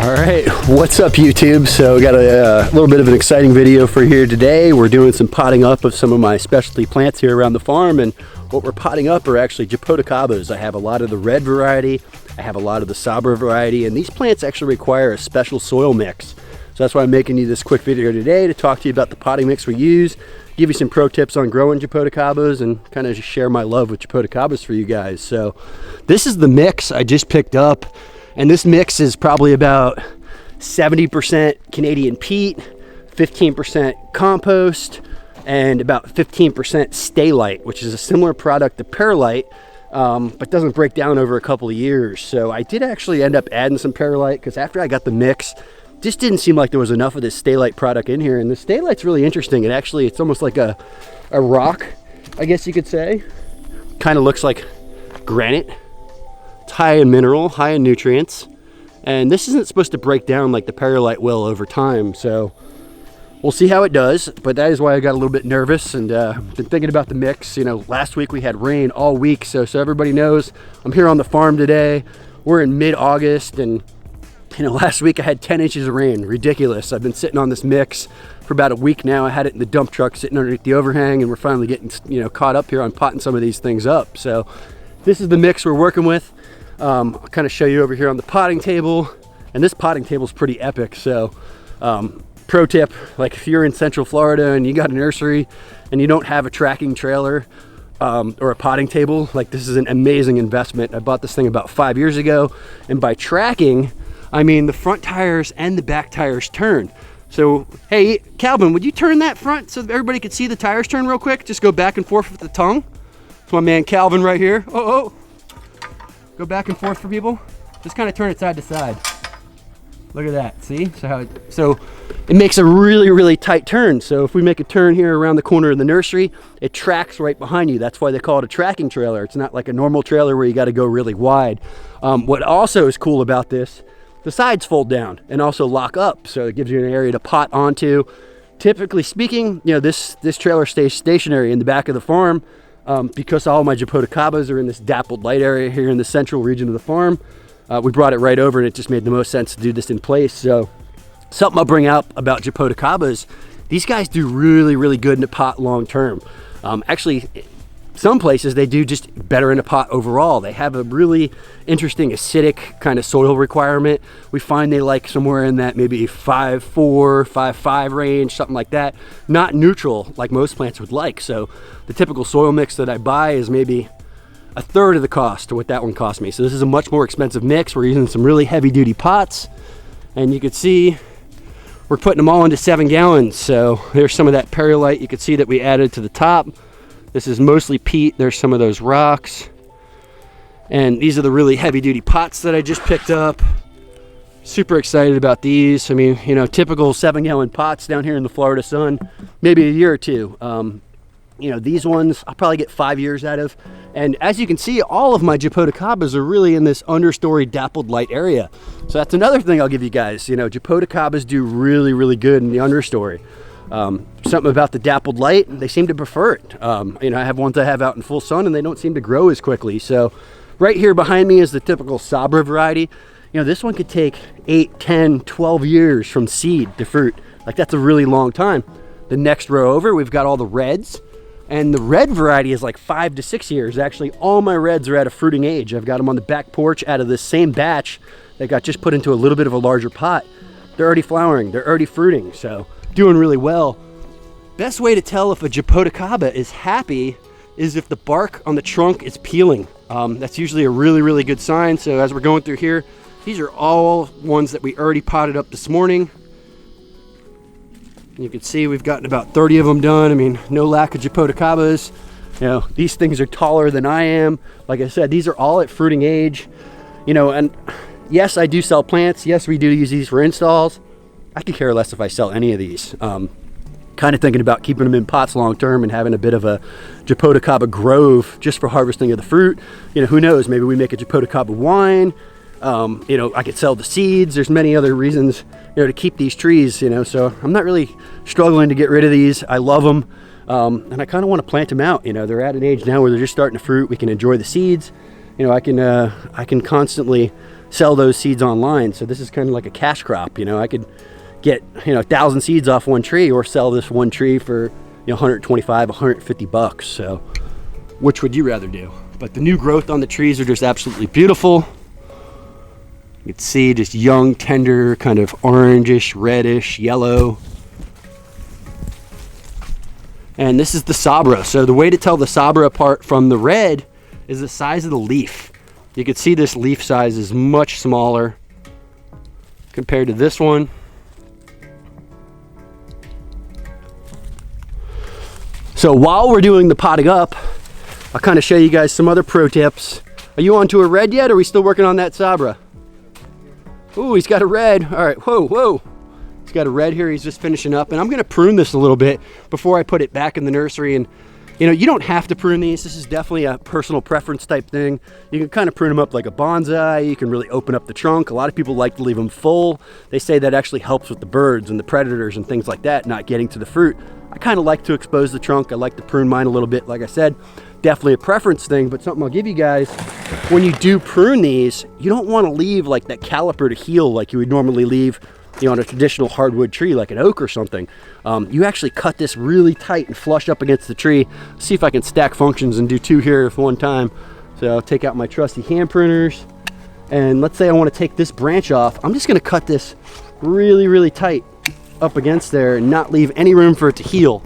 All right, what's up YouTube? So we got a little bit of an exciting video for here today. We're doing some potting up of some of my specialty plants here around the farm, and what we're potting up are actually Jaboticabas. I have a lot of the red variety, I have a lot of the Sabra variety, and these plants actually require a special soil mix. So that's why I'm making you this quick video today to talk to you about the potting mix we use, give you some pro tips on growing Jaboticabas, and kind of just share my love with Jaboticabas for you guys. So this is the mix I just picked up. And this mix is probably about 70% Canadian peat, 15% compost, and about 15% Stay-Lite, which is a similar product to Perlite, but doesn't break down over a couple of years. So I did actually end up adding some Perlite because after I got the mix, just didn't seem like there was enough of this Stay-Lite product in here. And the Stay-Lite's really interesting. It actually, it's almost like a rock, I guess you could say. Kind of looks like granite. It's high in mineral, high in nutrients, and this isn't supposed to break down like the Perlite will over time, so we'll see how it does. But that is why I got a little bit nervous and been thinking about the mix. You know, last week we had rain all week, so everybody knows I'm here on the farm today. We're in mid-August, and you know, last week I had 10 inches of rain. Ridiculous. I've been sitting on this mix for about a week now. I had it in the dump truck sitting underneath the overhang, and we're finally getting, you know, caught up here on potting some of these things up. So this is the mix we're working with. I'll kind of show you over here on the potting table, and this potting table is pretty epic. So pro tip, like if you're in Central Florida and you got a nursery and you don't have a tracking trailer or a potting table, like this is an amazing investment. I bought this thing about 5 years ago, and by tracking I mean the front tires and the back tires turn. So hey Calvin, would you turn that front so that everybody could see the tires turn real quick? Just go back and forth with the tongue. It's my man Calvin right here. Oh, go back and forth for people. Just kind of turn it side to side. Look at that. See? So it makes a really tight turn. So if we make a turn here around the corner of the nursery, it tracks right behind you. That's why they call it a tracking trailer. It's not like a normal trailer where you got to go really wide. What also is cool about this, the sides fold down and also lock up. So it gives you an area to pot onto. Typically speaking, you know, this trailer stays stationary in the back of the farm. Because all my Jaboticabas are in this dappled light area here in the central region of the farm, we brought it right over, and it just made the most sense to do this in place. So something I'll bring up about Jaboticabas, these guys do really good in a pot long term. Actually, some places they do just better in a pot overall. They have a really interesting acidic kind of soil requirement. We find they like somewhere in that maybe 5.4, 5.5 range, something like that. Not neutral like most plants would like. So the typical soil mix that I buy is maybe a third of the cost to what that one cost me. So this is a much more expensive mix. We're using some really heavy duty pots, and you can see we're putting them all into 7 gallons. So there's some of that Perlite you can see that we added to the top. This is mostly peat. There's some of those rocks. And these are the really heavy duty pots that I just picked up. Super excited about these. I mean, you know, typical 7-gallon pots down here in the Florida sun, maybe a year or two. You know, these ones I'll probably get 5 years out of. And as you can see, all of my Jaboticabas are really in this understory dappled light area. So that's another thing I'll give you guys. You know, Jaboticabas do really good in the understory. Something about the dappled light, they seem to prefer it. You know, I have ones I have out in full sun and they don't seem to grow as quickly. So right here behind me is the typical Sabra variety. You know, this one could take 8, 10, 12 years from seed to fruit. Like that's a really long time. The next row over, we've got all the reds, and the red variety is like 5 to 6 years. Actually, all my reds are at a fruiting age. I've got them on the back porch out of this same batch that got just put into a little bit of a larger pot. They're already flowering, they're already fruiting, so doing really well. Best way to tell if a Jaboticaba is happy is if the bark on the trunk is peeling. That's usually a really good sign. So as we're going through here, these are all ones that we already potted up this morning. You can see we've gotten about 30 of them done. I mean, no lack of Jaboticabas. You know, these things are taller than I am. Like I said, these are all at fruiting age. You know, and yes, I do sell plants. Yes, we do use these for installs. I could care less if I sell any of these. Kind of thinking about keeping them in pots long term and having a bit of a Jaboticaba grove just for harvesting of the fruit. You know, who knows, maybe we make a Jaboticaba wine. You know, I could sell the seeds. There's many other reasons, you know, to keep these trees, you know, so I'm not really struggling to get rid of these. I love them. And I kind of want to plant them out. You know, they're at an age now where they're just starting to fruit. We can enjoy the seeds. You know, I can constantly sell those seeds online. So this is kind of like a cash crop. You know, I could get, you know, 1,000 seeds off one tree, or sell this one tree for, you know, 125, 150 bucks. So which would you rather do? But the new growth on the trees are just absolutely beautiful. You can see just young, tender, kind of orangish, reddish, yellow. And this is the Sabra. So the way to tell the Sabra apart from the red is the size of the leaf. You can see this leaf size is much smaller compared to this one. So while we're doing the potting up, I'll kind of show you guys some other pro tips. Are you on to a red yet, or are we still working on that Sabra? Ooh, he's got a red. All right, whoa. He's got a red here. He's just finishing up, and I'm gonna prune this a little bit before I put it back in the nursery. And you know, you don't have to prune these. This is definitely a personal preference type thing. You can kind of prune them up like a bonsai. You can really open up the trunk. A lot of people like to leave them full. They say that actually helps with the birds and the predators and things like that not getting to the fruit. I kind of like to expose the trunk. I like to prune mine a little bit. Like I said, definitely a preference thing, but something I'll give you guys, when you do prune these, you don't want to leave like that caliper to heal like you would normally leave, you know, on a traditional hardwood tree like an oak or something. You actually cut this really tight and flush up against the tree. See if I can stack functions and do two here at one time. So I'll take out my trusty hand pruners, and let's say I want to take this branch off. I'm just going to cut this really tight up against there and not leave any room for it to heal.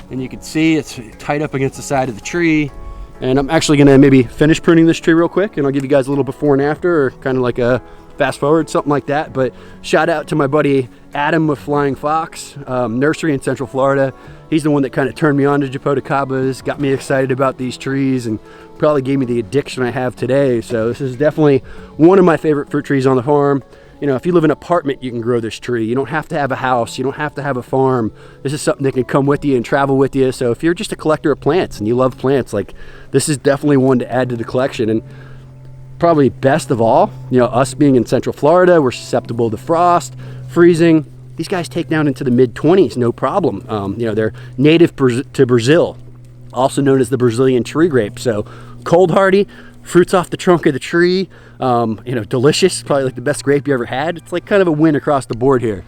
And you can see it's tight up against the side of the tree. And I'm actually gonna maybe finish pruning this tree real quick, and I'll give you guys a little before and after, or kind of like a fast forward, something like that. But shout out to my buddy Adam with Flying Fox Nursery in Central Florida. He's the one that kind of turned me on to Jaboticabas, got me excited about these trees, and probably gave me the addiction I have today. So this is definitely one of my favorite fruit trees on the farm. You know, if you live in an apartment, you can grow this tree. You don't have to have a house. You don't have to have a farm. This is something that can come with you and travel with you. So if you're just a collector of plants and you love plants, like, this is definitely one to add to the collection. And probably best of all, you know, us being in Central Florida, we're susceptible to frost, freezing. These guys take down into the mid-20s, no problem. You know, they're native to Brazil, also known as the Brazilian tree grape. So cold hardy, fruits off the trunk of the tree, you know, delicious, probably like the best grape you ever had. It's like kind of a win across the board here.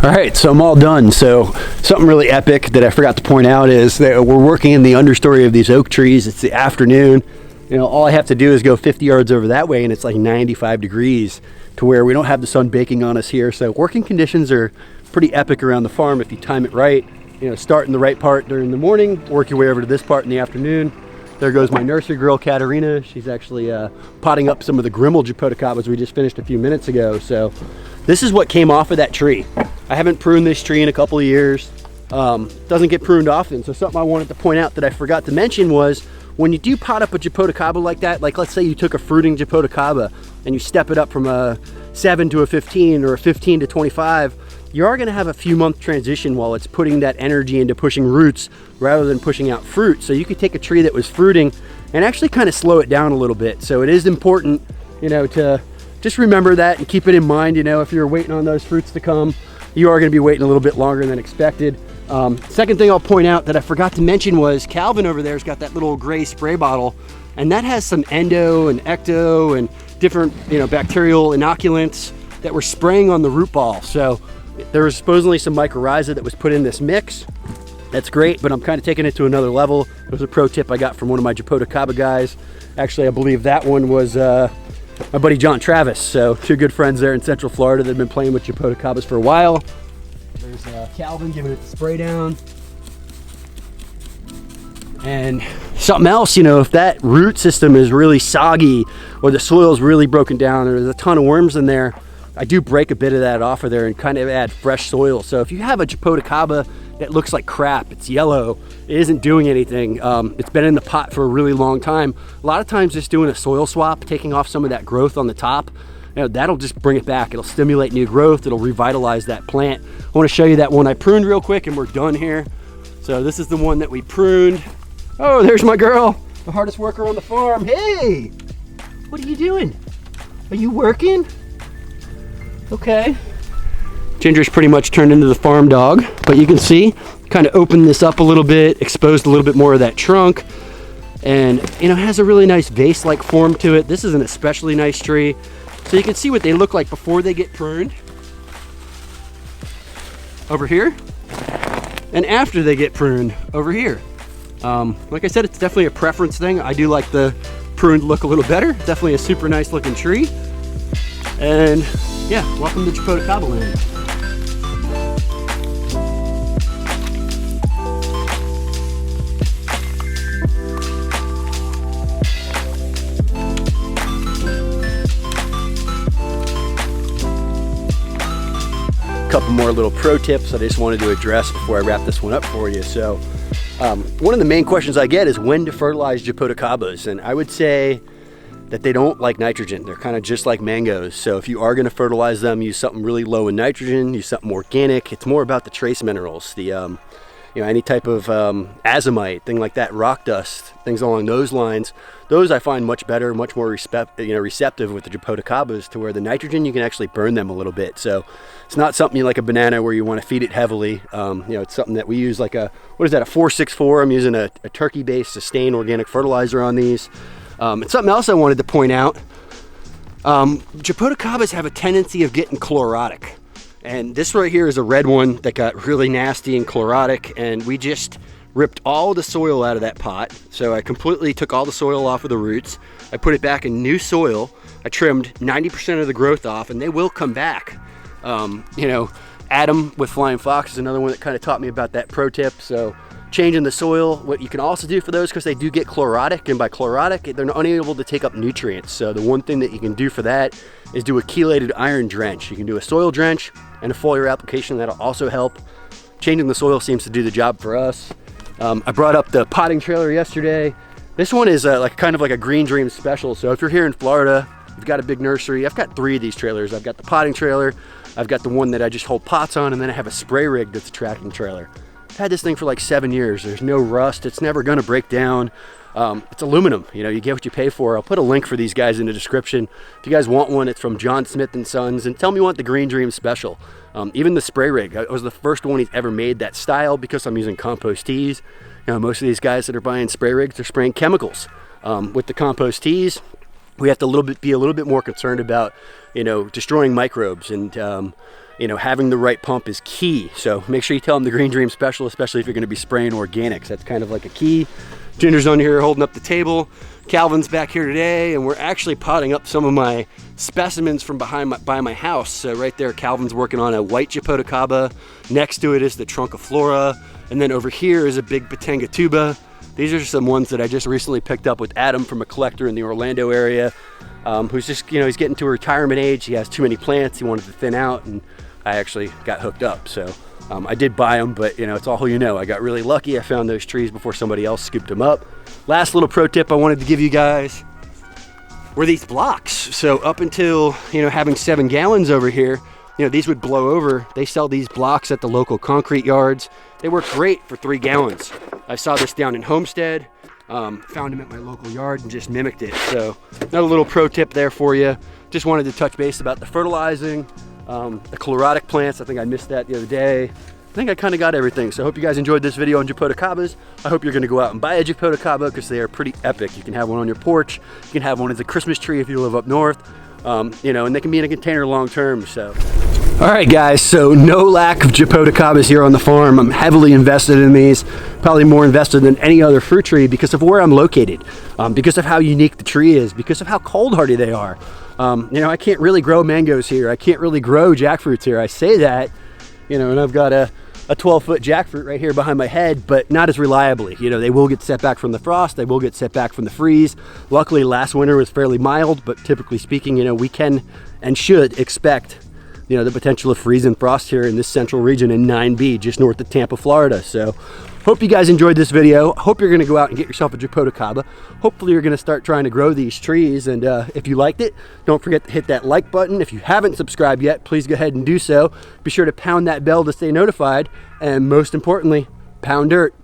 All right, so I'm all done. So something really epic that I forgot to point out is that we're working in the understory of these oak trees. It's the afternoon. You know, all I have to do is go 50 yards over that way, and it's like 95 degrees to where we don't have the sun baking on us here. So working conditions are pretty epic around the farm if you time it right. You know, start in the right part during the morning, work your way over to this part in the afternoon. There goes my nursery girl, Katerina. She's actually potting up some of the Grimmel Jaboticabas we just finished a few minutes ago. So this is what came off of that tree. I haven't pruned this tree in a couple of years. Doesn't get pruned often. So something I wanted to point out that I forgot to mention was, when you do pot up a Jaboticaba like that, like let's say you took a fruiting Jaboticaba and you step it up from a 7 to a 15 or a 15 to 25, you are going to have a few month transition while it's putting that energy into pushing roots rather than pushing out fruit. So you could take a tree that was fruiting and actually kind of slow it down a little bit. So it is important, you know, to just remember that and keep it in mind. You know, if you're waiting on those fruits to come, you are going to be waiting a little bit longer than expected. Second thing I'll point out that I forgot to mention was Calvin over there's got that little gray spray bottle, and that has some endo and ecto and different, you know, bacterial inoculants that we're spraying on the root ball. So there was supposedly some mycorrhiza that was put in this mix. That's great, but I'm kind of taking it to another level. It was a pro tip I got from one of my Jaboticaba guys. Actually, I believe that one was my buddy John Travis. So two good friends there in Central Florida that have been playing with Jaboticabas for a while. There's Calvin giving it the spray down. And something else, you know, if that root system is really soggy or the soil is really broken down or there's a ton of worms in there, I do break a bit of that off of there and kind of add fresh soil. So if you have a Jaboticaba that looks like crap. It's yellow. It isn't doing anything. It's been in the pot for a really long time. A lot of times just doing a soil swap, taking off some of that growth on the top, that'll just bring it back. It'll stimulate new growth. It'll revitalize that plant. I want to show you that one I pruned real quick and we're done here. So this is the one that we pruned. Oh, there's my girl, the hardest worker on the farm. Hey, what are you doing? Are you working? Okay. Ginger's pretty much turned into the farm dog, but you can see, kind of opened this up a little bit, exposed a little bit more of that trunk, and has a really nice vase-like form to it. This is an especially nice tree. So you can see what they look like before they get pruned over here, and after they get pruned over here. Like I said, it's definitely a preference thing. I do like the pruned look a little better. Definitely a super nice looking tree. And yeah, welcome to Jaboticaba land. Couple more little pro tips I just wanted to address before I wrap this one up for you. So one of the main questions I get is when to fertilize Jaboticabas, and I would say that they don't like nitrogen. They're kind of just like mangoes. So if you are going to fertilize them, use something really low in nitrogen, use something organic. It's more about the trace minerals, the any type of azomite, thing like that, rock dust, things along those lines. Those I find much better, much more receptive with the Jaboticabas, to where the nitrogen, you can actually burn them a little bit. So it's not something like a banana where you want to feed it heavily. It's something that we use like a 464. I'm using a turkey-based sustained organic fertilizer on these. And something else I wanted to point out, Jaboticabas have a tendency of getting chlorotic. And this right here is a red one that got really nasty and chlorotic, and we just ripped all the soil out of that pot. So I completely took all the soil off of the roots. I put it back in new soil. I trimmed 90% of the growth off, and they will come back. Adam with Flying Fox is another one that kind of taught me about that pro tip. So changing the soil, what you can also do for those, because they do get chlorotic, and by chlorotic, they're unable to take up nutrients. So the one thing that you can do for that is do a chelated iron drench. You can do a soil drench and a foliar application. That'll also help. Changing the soil seems to do the job for us. I brought up the potting trailer yesterday. This one is kind of like a Green Dream special. So if you're here in Florida, you've got a big nursery. I've got 3 of these trailers. I've got the potting trailer, I've got the one that I just hold pots on, and then I have a spray rig that's a tracking trailer. I've had this thing for like 7 years. There's no rust. It's never going to break down. It's aluminum. You get what you pay for. I'll put a link for these guys in the description. If you guys want one, it's from John Smith and Sons. And tell me you want the Green Dream special. Even the spray rig. I was the first one he's ever made that style, because I'm using compost teas. Most of these guys that are buying spray rigs, they're spraying chemicals. With the compost teas, we have to be a little bit more concerned about, destroying microbes, and having the right pump is key. So make sure you tell them the Green Dream special, especially if you're going to be spraying organics. That's kind of like a key. Ginger's on here holding up the table. Calvin's back here today, and we're actually potting up some of my specimens from by my house. So right there, Calvin's working on a white Jaboticaba. Next to it is the Trunciflora, and then over here is a big Botanga tuba. These are some ones that I just recently picked up with Adam from a collector in the Orlando area, who's just, he's getting to a retirement age. He has too many plants. He wanted to thin out, and I actually got hooked up. So I did buy them, but it's all I got really lucky. I found those trees before somebody else scooped them up. Last little pro tip I wanted to give you guys were these blocks. So up until, having 7 gallons over here, these would blow over. They sell these blocks at the local concrete yards. They work great for 3 gallons. I saw this down in Homestead, found them at my local yard and just mimicked it. So another little pro tip there for you. Just wanted to touch base about the fertilizing, the chlorotic plants. I think I missed that the other day. I think I kind of got everything. So I hope you guys enjoyed this video on Jaboticabas. I hope you're going to go out and buy a Jaboticaba, because they are pretty epic. You can have one on your porch. You can have one as a Christmas tree if you live up north. And they can be in a container long term. So all right, guys, so no lack of Jaboticabas here on the farm. I'm heavily invested in these, probably more invested than any other fruit tree, because of where I'm located, because of how unique the tree is, because of how cold hardy they are. I can't really grow mangoes here. I can't really grow jackfruits here. I say that, and I've got a 12-foot jackfruit right here behind my head, but not as reliably. They will get set back from the frost. They will get set back from the freeze. Luckily, last winter was fairly mild, but typically speaking, we can and should expect you know, the potential of freeze and frost here in this central region in 9B, just north of Tampa, Florida. So hope you guys enjoyed this video. Hope you're going to go out and get yourself a Jaboticaba. Hopefully you're going to start trying to grow these trees. And if you liked it, don't forget to hit that like button. If you haven't subscribed yet, please go ahead and do so. Be sure to pound that bell to stay notified. And most importantly, pound dirt.